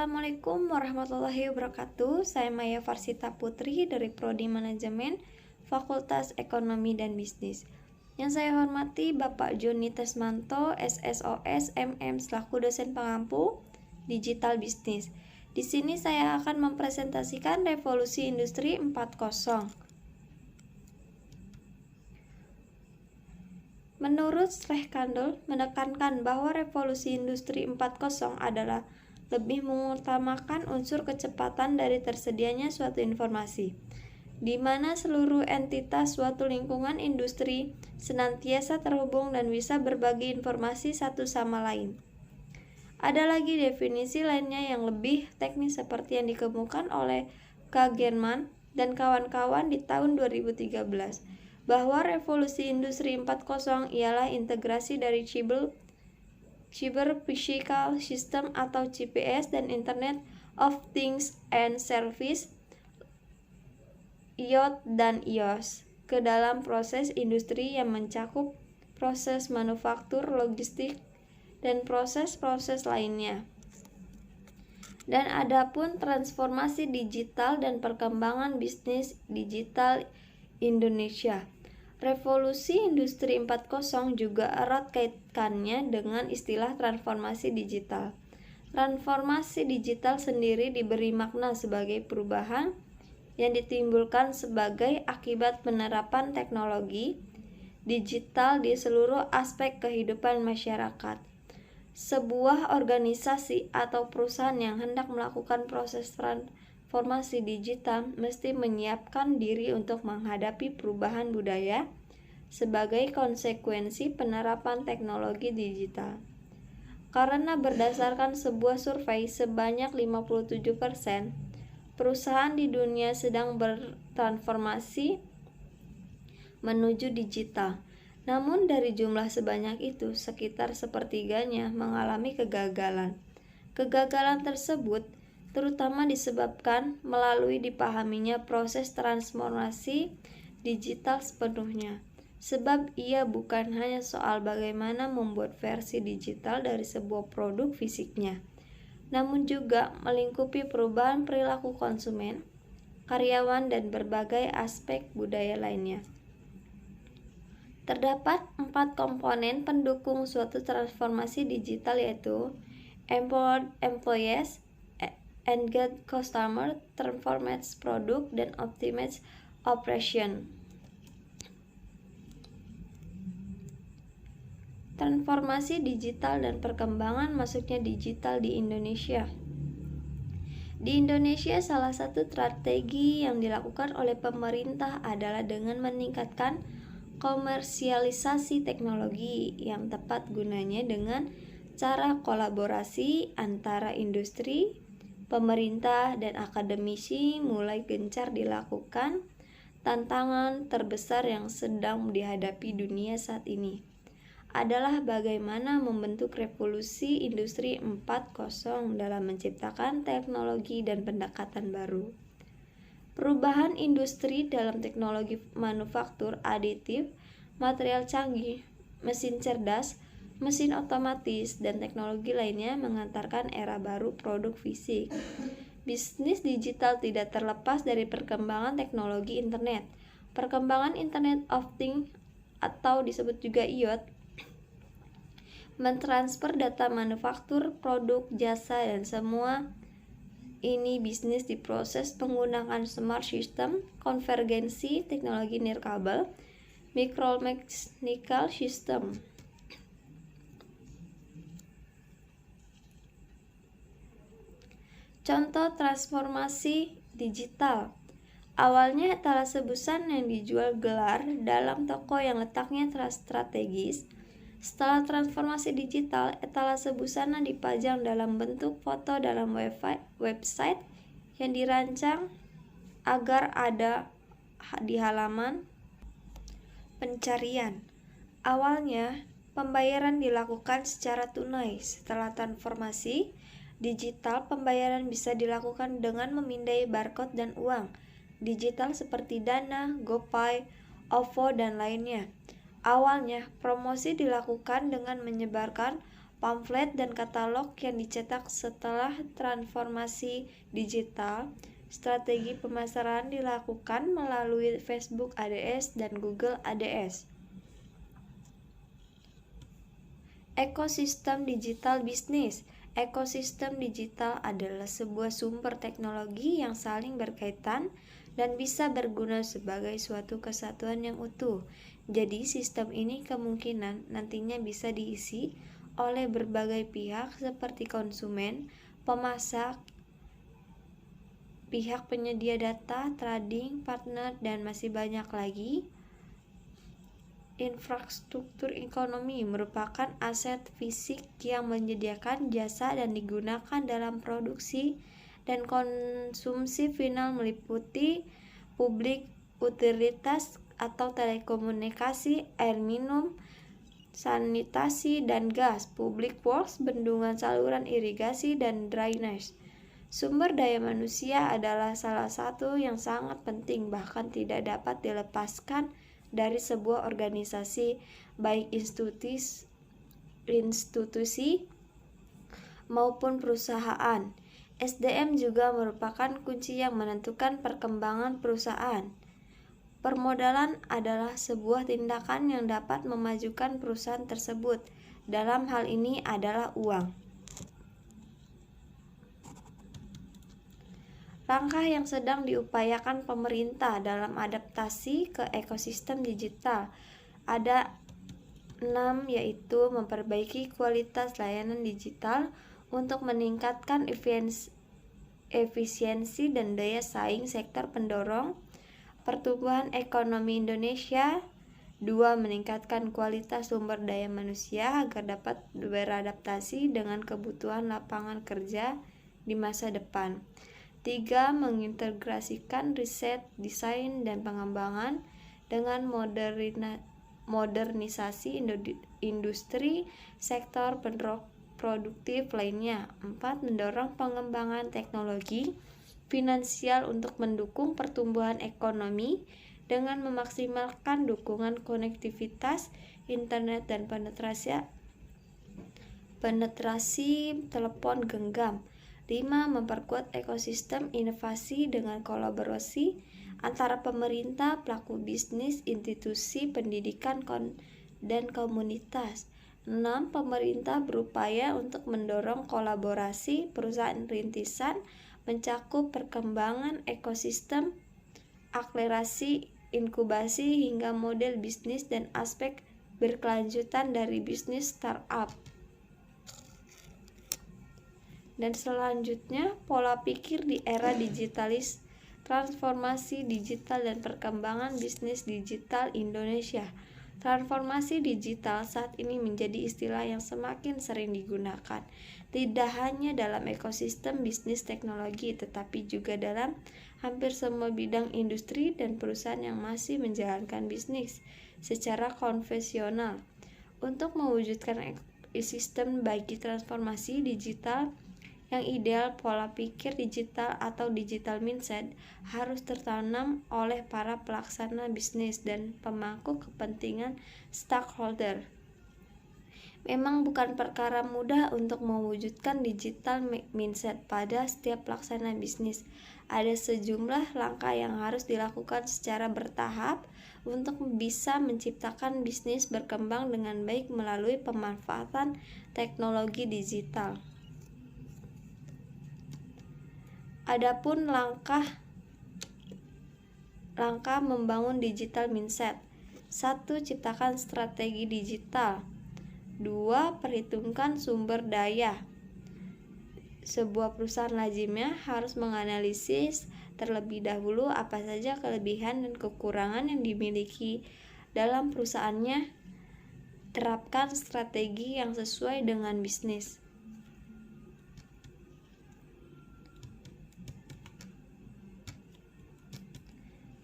Assalamualaikum warahmatullahi wabarakatuh. Saya Maya Farsita Putri dari Prodi Manajemen Fakultas Ekonomi dan Bisnis. Yang saya hormati Bapak Joni Tesmanto, SSOS MM selaku dosen pengampu Digital Bisnis. Di sini saya akan mempresentasikan revolusi industri 4.0. Menurut Schlecht-Kandel menekankan bahwa revolusi industri 4.0 adalah lebih mengutamakan unsur kecepatan dari tersedianya suatu informasi, di mana seluruh entitas suatu lingkungan industri senantiasa terhubung dan bisa berbagi informasi satu sama lain. Ada lagi definisi lainnya yang lebih teknis seperti yang dikemukakan oleh Kagerman dan kawan-kawan di tahun 2013, bahwa revolusi industri 4.0 ialah integrasi dari Cyber Physical System atau CPS dan Internet of Things and Service IoT dan IOS ke dalam proses industri yang mencakup proses manufaktur, logistik, dan proses-proses lainnya. Dan adapun transformasi digital dan perkembangan bisnis digital Indonesia. Revolusi industri 4.0 juga erat kaitannya dengan istilah transformasi digital. Transformasi digital sendiri diberi makna sebagai perubahan yang ditimbulkan sebagai akibat penerapan teknologi digital di seluruh aspek kehidupan masyarakat. Sebuah organisasi atau perusahaan yang hendak melakukan proses transformasi digital mesti menyiapkan diri untuk menghadapi perubahan budaya sebagai konsekuensi penerapan teknologi digital. Karena berdasarkan sebuah survei sebanyak 57% perusahaan di dunia sedang bertransformasi menuju digital. Namun dari jumlah sebanyak itu, sekitar sepertiganya mengalami kegagalan. Kegagalan tersebut terutama disebabkan melalui dipahaminya proses transformasi digital sepenuhnya. Sebab ia bukan hanya soal bagaimana membuat versi digital dari sebuah produk fisiknya, namun juga melingkupi perubahan perilaku konsumen, karyawan, dan berbagai aspek budaya lainnya. Terdapat 4 komponen pendukung suatu transformasi digital, yaitu empowered employees, engage customer, transformates product, dan optimize operation. Transformasi digital dan perkembangan masuknya digital di Indonesia. Di Indonesia, salah satu strategi yang dilakukan oleh pemerintah adalah dengan meningkatkan komersialisasi teknologi yang tepat gunanya dengan cara kolaborasi antara industri, pemerintah, dan akademisi mulai gencar dilakukan. Tantangan terbesar yang sedang dihadapi dunia saat ini adalah bagaimana membentuk revolusi industri 4.0 dalam menciptakan teknologi dan pendekatan baru. Perubahan industri dalam teknologi manufaktur aditif, material canggih, mesin cerdas, mesin otomatis, dan teknologi lainnya mengantarkan era baru produk fisik. Bisnis digital tidak terlepas dari perkembangan teknologi internet. Perkembangan Internet of Things atau disebut juga IoT mentransfer data manufaktur, produk, jasa, dan semua ini bisnis diproses menggunakan smart system, konvergensi, teknologi nirkabel, micromechanical system. Contoh transformasi digital. Awalnya etalase busana yang dijual gelar dalam toko yang letaknya strategis. Setelah transformasi digital, etalase busana dipajang dalam bentuk foto dalam website yang dirancang agar ada di halaman pencarian. Awalnya, pembayaran dilakukan secara tunai. Setelah transformasi digital, pembayaran bisa dilakukan dengan memindai barcode dan uang digital seperti Dana, GoPay, OVO, dan lainnya. Awalnya, promosi dilakukan dengan menyebarkan pamflet dan katalog yang dicetak setelah transformasi digital. Strategi pemasaran dilakukan melalui Facebook Ads dan Google Ads. Ekosistem digital bisnis. Ekosistem digital adalah sebuah sumber teknologi yang saling berkaitan dan bisa berguna sebagai suatu kesatuan yang utuh. Jadi, sistem ini kemungkinan nantinya bisa diisi oleh berbagai pihak seperti konsumen, pemasak, pihak penyedia data, trading, partner, dan masih banyak lagi. Infrastruktur ekonomi merupakan aset fisik yang menyediakan jasa dan digunakan dalam produksi dan konsumsi final meliputi publik, utilitas atau telekomunikasi, air minum, sanitasi dan gas, public works, bendungan, saluran irigasi, dan drainase. Sumber daya manusia adalah salah satu yang sangat penting, bahkan tidak dapat dilepaskan dari sebuah organisasi, baik institusi maupun perusahaan. SDM juga merupakan kunci yang menentukan perkembangan perusahaan. Permodalan adalah sebuah tindakan yang dapat memajukan perusahaan tersebut. Dalam hal ini adalah uang. Langkah yang sedang diupayakan pemerintah dalam adaptasi ke ekosistem digital ada 6, yaitu memperbaiki kualitas layanan digital untuk meningkatkan efisiensi dan daya saing sektor pendorong pertumbuhan ekonomi Indonesia. 2. Meningkatkan kualitas sumber daya manusia agar dapat beradaptasi dengan kebutuhan lapangan kerja di masa depan. 3. Mengintegrasikan riset, desain, dan pengembangan dengan modernisasi industri sektor produktif lainnya. 4. Mendorong pengembangan teknologi finansial untuk mendukung pertumbuhan ekonomi dengan memaksimalkan dukungan konektivitas internet dan penetrasi telepon genggam. 5. Memperkuat ekosistem inovasi dengan kolaborasi antara pemerintah, pelaku bisnis, institusi pendidikan, dan komunitas. 6. Pemerintah berupaya untuk mendorong kolaborasi perusahaan rintisan, mencakup perkembangan ekosistem, akselerasi, inkubasi, hingga model bisnis dan aspek berkelanjutan dari bisnis startup. Dan selanjutnya, pola pikir di era digitalis, transformasi digital dan perkembangan bisnis digital Indonesia. Transformasi digital saat ini menjadi istilah yang semakin sering digunakan, tidak hanya dalam ekosistem bisnis teknologi, tetapi juga dalam hampir semua bidang industri dan perusahaan yang masih menjalankan bisnis secara konvensional. Untuk mewujudkan sistem bagi transformasi digital yang ideal, pola pikir digital atau digital mindset harus tertanam oleh para pelaksana bisnis dan pemangku kepentingan stakeholder. Memang bukan perkara mudah untuk mewujudkan digital mindset pada setiap pelaksana bisnis. Ada sejumlah langkah yang harus dilakukan secara bertahap untuk bisa menciptakan bisnis berkembang dengan baik melalui pemanfaatan teknologi digital. Adapun langkah membangun digital mindset. 1. Ciptakan strategi digital. 2. Perhitungkan sumber daya. Sebuah perusahaan lazimnya harus menganalisis terlebih dahulu apa saja kelebihan dan kekurangan yang dimiliki dalam perusahaannya. Terapkan strategi yang sesuai dengan bisnis.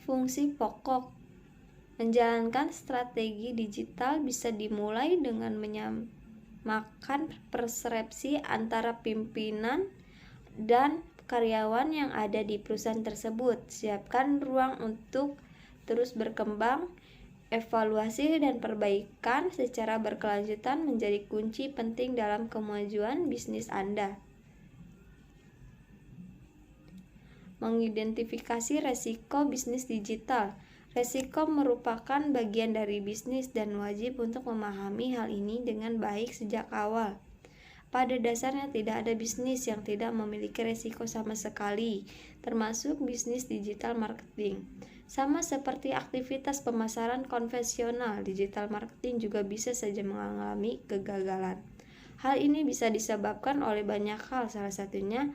Fungsi pokok. Menjalankan strategi digital bisa dimulai dengan menyamakan persepsi antara pimpinan dan karyawan yang ada di perusahaan tersebut. Siapkan ruang untuk terus berkembang. Evaluasi dan perbaikan secara berkelanjutan menjadi kunci penting dalam kemajuan bisnis Anda. Mengidentifikasi resiko bisnis digital. Resiko merupakan bagian dari bisnis dan wajib untuk memahami hal ini dengan baik sejak awal. Pada dasarnya tidak ada bisnis yang tidak memiliki resiko sama sekali, termasuk bisnis digital marketing. Sama seperti aktivitas pemasaran konvensional, digital marketing juga bisa saja mengalami kegagalan. Hal ini bisa disebabkan oleh banyak hal, salah satunya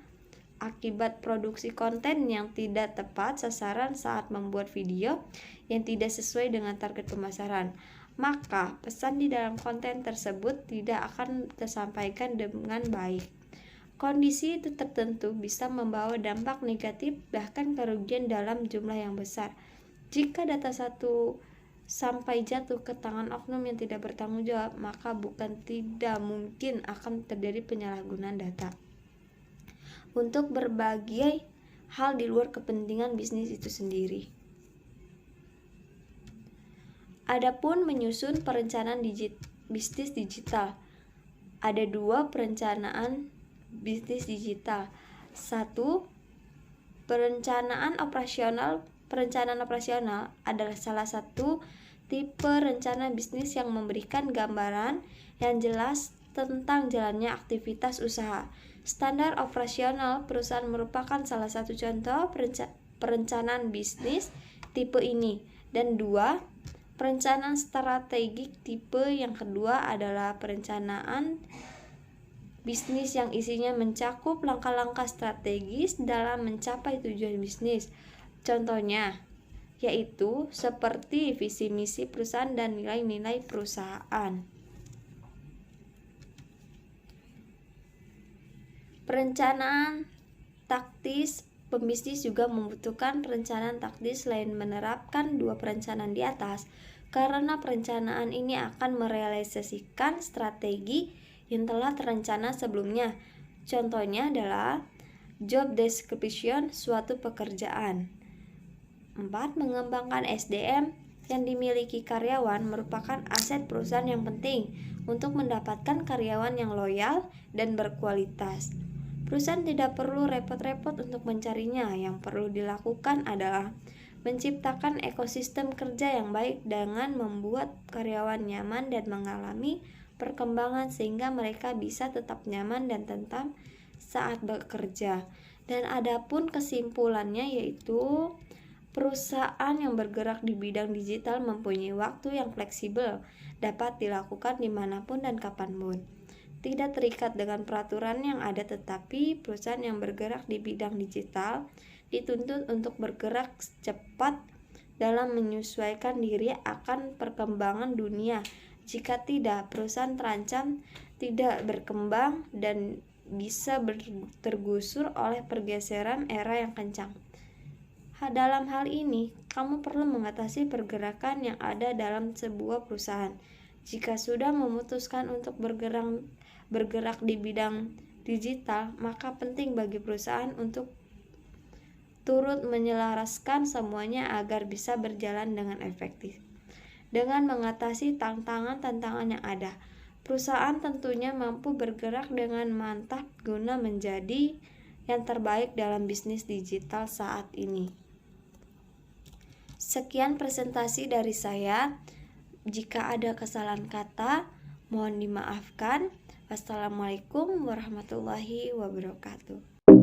akibat produksi konten yang tidak tepat sasaran saat membuat video yang tidak sesuai dengan target pemasaran. Maka pesan di dalam konten tersebut tidak akan tersampaikan dengan baik. Kondisi itu tertentu bisa membawa dampak negatif bahkan kerugian dalam jumlah yang besar. Jika data satu sampai jatuh ke tangan oknum yang tidak bertanggung jawab, maka bukan tidak mungkin akan terjadi penyalahgunaan data untuk berbagai hal di luar kepentingan bisnis itu sendiri. Adapun menyusun perencanaan bisnis digital. Ada dua perencanaan bisnis digital. Satu, perencanaan operasional. Perencanaan operasional adalah salah satu tipe rencana bisnis yang memberikan gambaran yang jelas tentang jalannya aktivitas usaha. Standar operasional perusahaan merupakan salah satu contoh perencanaan bisnis tipe ini. Dan dua, perencanaan strategik tipe yang kedua adalah perencanaan bisnis yang isinya mencakup langkah-langkah strategis dalam mencapai tujuan bisnis. Contohnya yaitu seperti visi misi perusahaan dan nilai-nilai perusahaan. Perencanaan taktis pembisnis juga membutuhkan perencanaan taktis selain menerapkan dua perencanaan di atas, karena perencanaan ini akan merealisasikan strategi yang telah terencana sebelumnya. Contohnya adalah job description suatu pekerjaan. 4. Mengembangkan SDM yang dimiliki karyawan merupakan aset perusahaan yang penting untuk mendapatkan karyawan yang loyal dan berkualitas. Perusahaan tidak perlu repot-repot untuk mencarinya. Yang perlu dilakukan adalah menciptakan ekosistem kerja yang baik dengan membuat karyawan nyaman dan mengalami perkembangan sehingga mereka bisa tetap nyaman dan tenang saat bekerja. Dan adapun kesimpulannya yaitu perusahaan yang bergerak di bidang digital mempunyai waktu yang fleksibel, dapat dilakukan dimanapun dan kapanpun. Tidak terikat dengan peraturan yang ada, tetapi perusahaan yang bergerak di bidang digital dituntut untuk bergerak cepat dalam menyesuaikan diri akan perkembangan dunia. Jika tidak, perusahaan terancam tidak berkembang dan bisa tergusur oleh pergeseran era yang kencang. Dalam hal ini, kamu perlu mengatasi pergerakan yang ada dalam sebuah perusahaan. Jika sudah memutuskan untuk bergerak di bidang digital, maka penting bagi perusahaan untuk turut menyelaraskan semuanya agar bisa berjalan dengan efektif. Dengan mengatasi tantangan-tantangan yang ada, perusahaan tentunya mampu bergerak dengan mantap guna menjadi yang terbaik dalam bisnis digital saat ini. Sekian presentasi dari saya. Jika ada kesalahan kata, mohon dimaafkan. Wassalamualaikum warahmatullahi wabarakatuh.